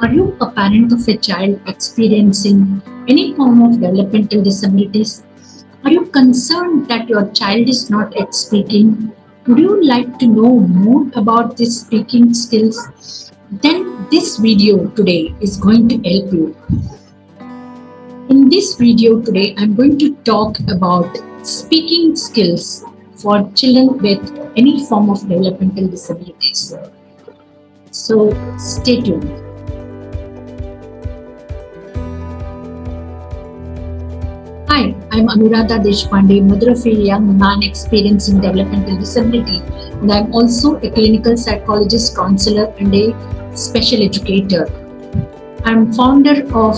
Are you a parent of a child experiencing any form of developmental disabilities? Are you concerned that your child is not yet speaking? Would you like to know more about these speaking skills? Then this video today is going to help you. In this video today, I'm going to talk about speaking skills for children with any form of developmental disabilities. So stay tuned. Hi, I'm Anuradha Deshpande, mother of a young man experiencing developmental disability, and I'm also a clinical psychologist, counselor, and a special educator. I'm founder of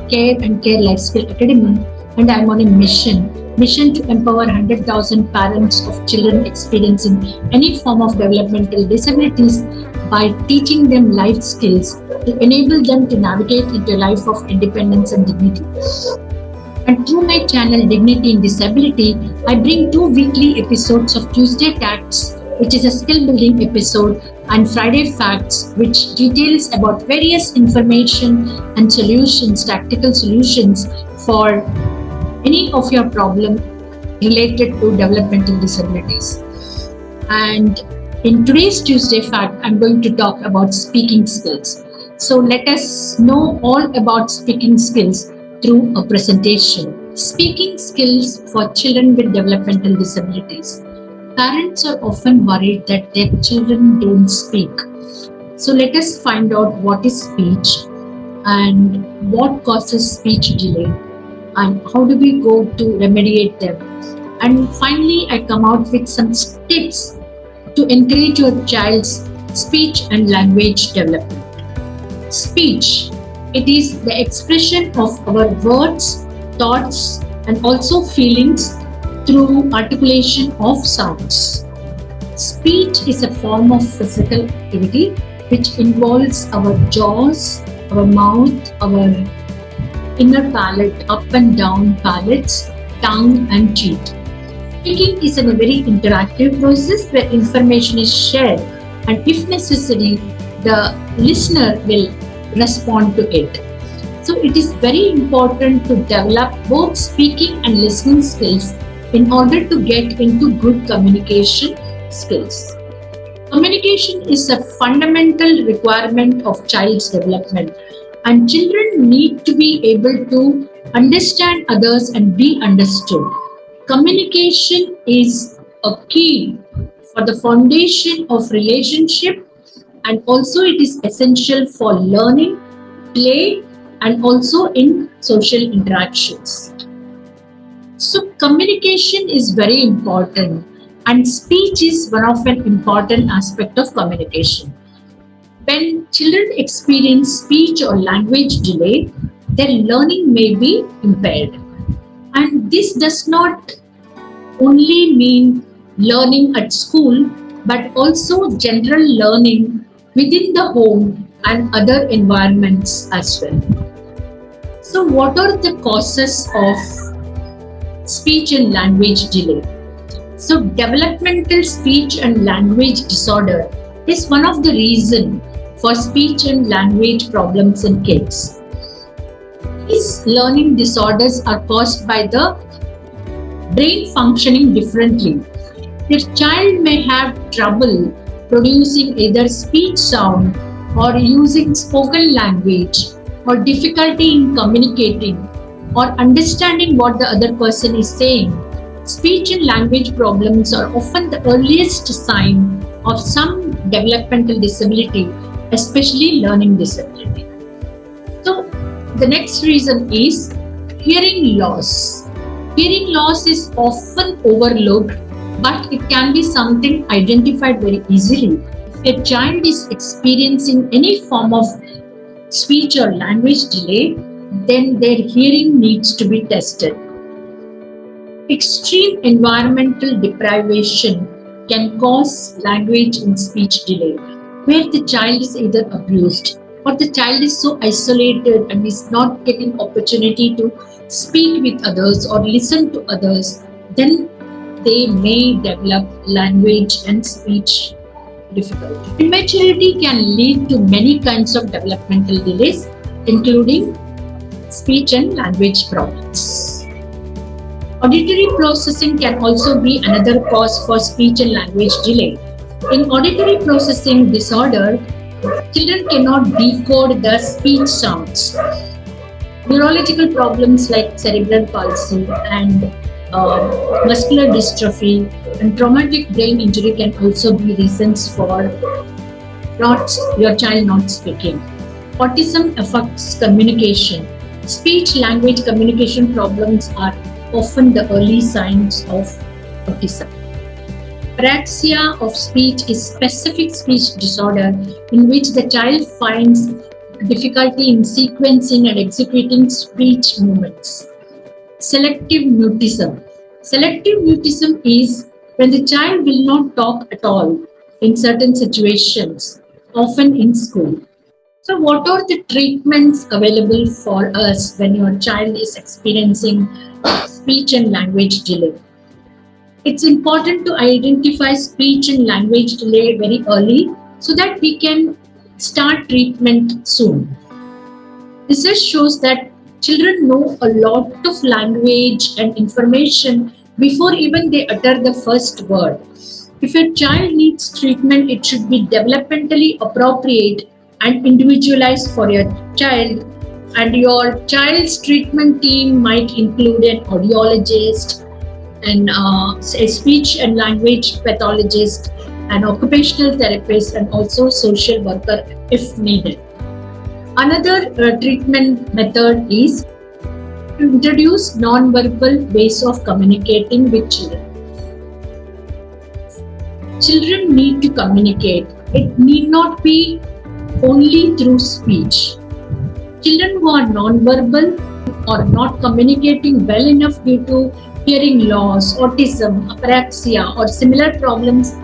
Care and Care Life Skill Academy, and I'm on a mission to empower 100,000 parents of children experiencing any form of developmental disabilities by teaching them life skills to enable them to navigate into a life of independence and dignity. And through my channel Dignity in Disability, I bring two weekly episodes of Tuesday Facts, which is a skill building episode, and Friday Facts, which details about various information and solutions, tactical solutions for any of your problem related to developmental disabilities. And in today's Tuesday Fact, I'm going to talk about speaking skills. So let us know all about speaking skills through a presentation. Speaking skills for children with developmental disabilities. Parents are often worried that their children don't speak. So let us find out what is speech and what causes speech delay and how do we go to remediate them. And finally, I come out with some tips to encourage your child's speech and language development. Speech. It is the expression of our words, thoughts, and also feelings through articulation of sounds. Speech is a form of physical activity which involves our jaws, our mouth, our inner palate, up and down palates, tongue, and teeth. Speaking is a very interactive process where information is shared, and if necessary, the listener will respond to it. So it is very important to develop both speaking and listening skills in order to get into good communication skills. Communication is a fundamental requirement of child's development, and children need to be able to understand others and be understood. Communication is a key for the foundation of relationship, and also it is essential for learning, play, and also in social interactions. So communication is very important, and speech is one of an important aspect of communication. When children experience speech or language delay, their learning may be impaired. And this does not only mean learning at school, but also general learning within the home and other environments as well. So, what are the causes of speech and language delay? So, developmental speech and language disorder is one of the reasons for speech and language problems in kids. These learning disorders are caused by the brain functioning differently. The child may have trouble producing either speech sound or using spoken language, or difficulty in communicating or understanding what the other person is saying. Speech and language problems are often the earliest sign of some developmental disability, especially learning disability. So the next reason is hearing loss. Hearing loss is often overlooked, but it can be something identified very easily. If a child is experiencing any form of speech or language delay, then their hearing needs to be tested. Extreme environmental deprivation can cause language and speech delay, where the child is either abused or the child is so isolated and is not getting opportunity to speak with others or listen to others, then they may develop language and speech difficulty. Immaturity can lead to many kinds of developmental delays, including speech and language problems. Auditory processing can also be another cause for speech and language delay. In auditory processing disorder, children cannot decode the speech sounds. Neurological problems like cerebral palsy and muscular dystrophy and traumatic brain injury can also be reasons for not your child not speaking. Autism affects communication. Speech language communication problems are often the early signs of autism. Apraxia of speech is specific speech disorder in which the child finds difficulty in sequencing and executing speech movements. Selective mutism. Selective mutism is when the child will not talk at all in certain situations, often in school. So, what are the treatments available for us when your child is experiencing speech and language delay? It's important to identify speech and language delay very early so that we can start treatment soon. Research shows that children know a lot of language and information before even they utter the first word. If a child needs treatment, it should be developmentally appropriate and individualized for your child. And your child's treatment team might include an audiologist, a speech and language pathologist, an occupational therapist, and also social worker if needed. Another treatment method is to introduce non-verbal ways of communicating with children. Children need to communicate. It need not be only through speech. Children who are non-verbal or not communicating well enough due to hearing loss, autism, apraxia, or similar problems,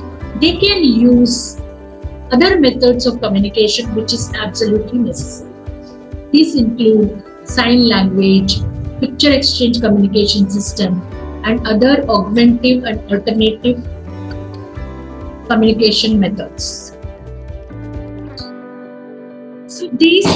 they can use other methods of communication which is absolutely necessary. These include sign language, picture exchange communication system, and other augmentative and alternative communication methods. So these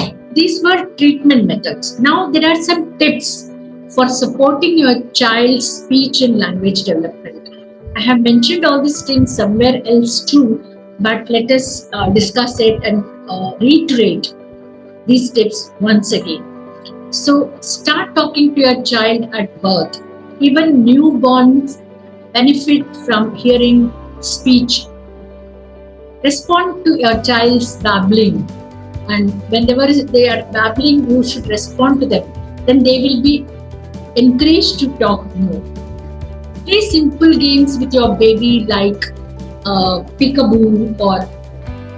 were treatment methods. Now there are some tips for supporting your child's speech and language development. I have mentioned all these things somewhere else too, but let us discuss it and reiterate these tips once again. So start talking to your child at birth. Even newborns benefit from hearing speech. Respond to your child's babbling, and whenever they are babbling, you should respond to them. Then they will be encouraged to talk more. Play simple games with your baby like peekaboo or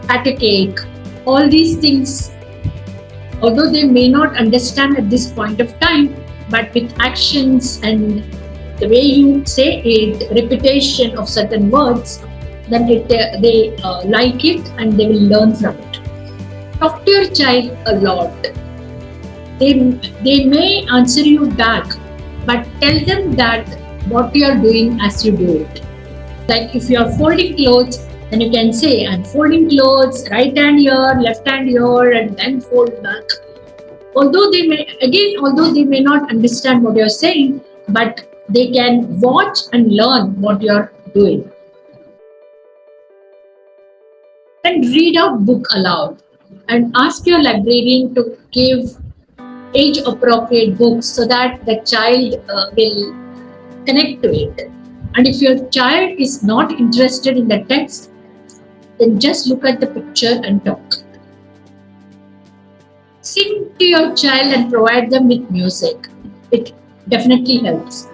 pat a cake. All these things, although they may not understand at this point of time, but with actions and the way you say it, repetition of certain words, then they like it and they will learn from it. Talk to your child a lot. They may answer you back, but tell them that what you are doing as you do it. Like if you are folding clothes, then you can say, I'm folding clothes, right hand here, left hand here, and then fold back. Although they may not understand what you're saying, but they can watch and learn what you're doing. And read a book aloud and ask your librarian to give age appropriate books so that the child will connect to it. And if your child is not interested in the text, then just look at the picture and talk. Sing to your child and provide them with music. It definitely helps.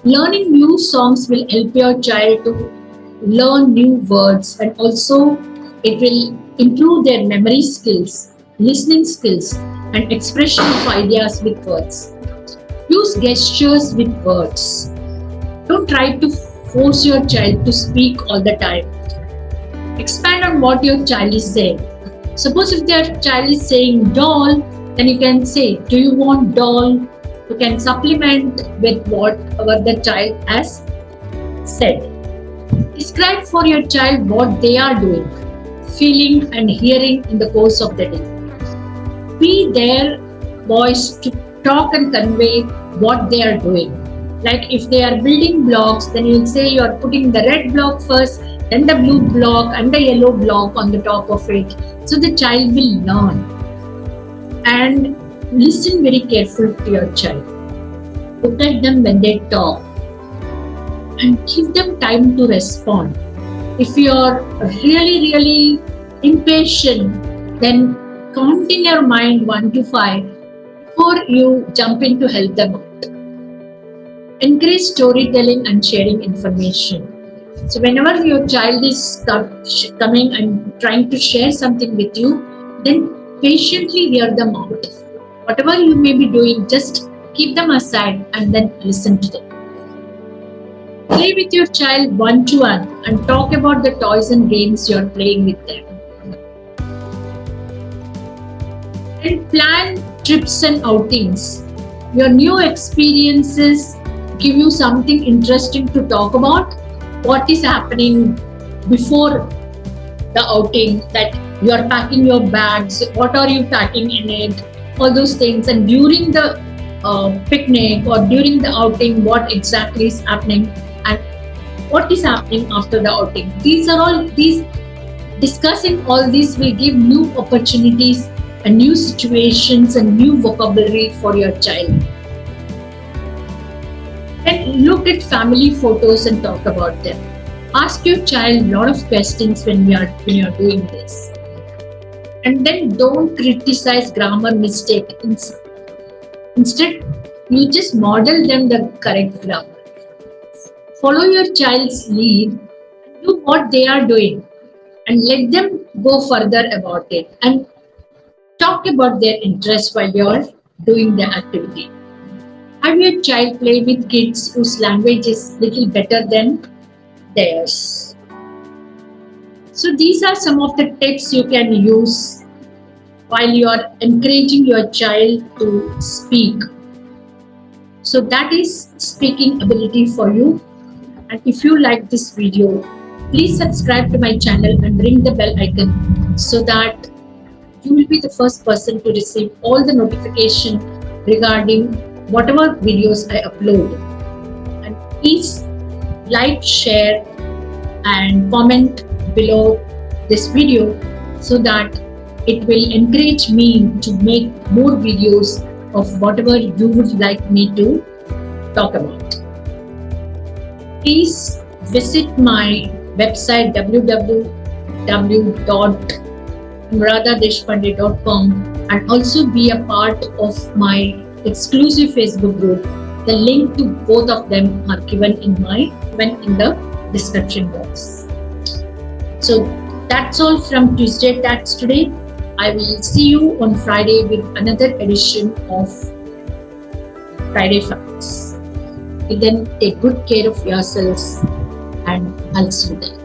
Learning new songs will help your child to learn new words, and also it will improve their memory skills, listening skills, and expression of ideas with words. Use gestures with words. Don't try to force your child to speak all the time. Expand on what your child is saying. Suppose if their child is saying doll, then you can say, do you want doll? You can supplement with whatever the child has said. Describe for your child what they are doing, feeling, and hearing in the course of the day. Be their voice to talk and convey what they are doing. Like if they are building blocks, then you'll say you are putting the red block first, then the blue block and the yellow block on the top of it. So the child will learn. And listen very carefully to your child. Look at them when they talk and give them time to respond. If you're really impatient, then count in your mind 1 to 5 before you jump in to help them out. Encourage storytelling and sharing information. So whenever your child is coming and trying to share something with you, then patiently hear them out. Whatever you may be doing, just keep them aside and then listen to them. Play with your child one-to-one and talk about the toys and games you're playing with them. And plan trips and outings. Your new experiences give you something interesting to talk about. What is happening before the outing, that you are packing your bags, what are you packing in it, all those things. And during the picnic or during the outing, what exactly is happening and what is happening after the outing. Discussing all these will give new opportunities and new situations and new vocabulary for your child. And look at family photos and talk about them. Ask your child a lot of questions when you are doing this. And then don't criticize grammar mistake. Instead, you just model them the correct grammar. Follow your child's lead, do what they are doing, and let them go further about it. And talk about their interests while you're doing the activity. Have your child play with kids whose language is little better than theirs. So these are some of the tips you can use while you are encouraging your child to speak. So that is speaking ability for you. And if you like this video, please subscribe to my channel and ring the bell icon so that you will be the first person to receive all the notification regarding whatever videos I upload. And please like, share and comment below this video so that it will encourage me to make more videos of whatever you would like me to talk about. Please visit my website www.anuradadeshpande.com and also be a part of my exclusive Facebook group. The link to both of them are given in the description box. So that's all from Tuesday Tags today. I will see you on Friday with another edition of Friday Facts. Till then, take good care of yourselves and I'll see you then.